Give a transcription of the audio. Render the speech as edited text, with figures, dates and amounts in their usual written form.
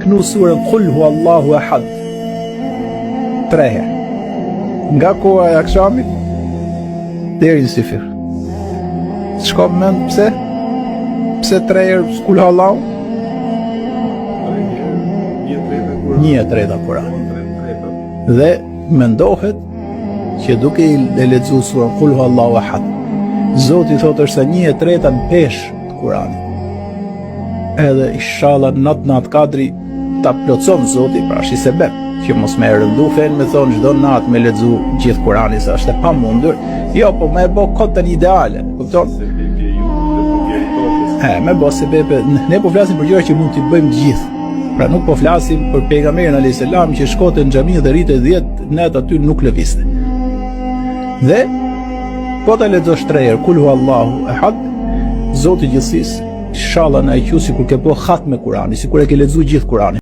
Knu surën Qul huwallahu ahad 3 herë. Nga koha e akşamit deri në sifir. S'ka mend pse? Pse 3 herë Qul huwallahu? 1/3 Kur'an. Dhe mendohet që duke i lexuar surën Qul huwallahu ahad, Zoti thotë është se 1/3 në peshë të Kuranit. Edhe inshallah natë kadri ta plotson Zoti, pra është i sebeb që mos me rëndu fen me thonë çdo natë me lexu gjithë Kuranin, se është e pamundur. Jo, po me bë kotën ideale, kupton? Me bë sebebe, ne po flasim për gjëra që mund t'i bëjmë gjithë. Pra nuk po flasim për pejgamberin alayhis salam që shkote në xhami dhe rritë 10 net aty nuk lëvizte. Dhe po ta lexosh 3 herë Kul huwallahu ahad, Zoti i gjithësisë inshallah na e qiu sikur ke bë khatme Kurani, sikur e ke lexuar gjithë Kuranin.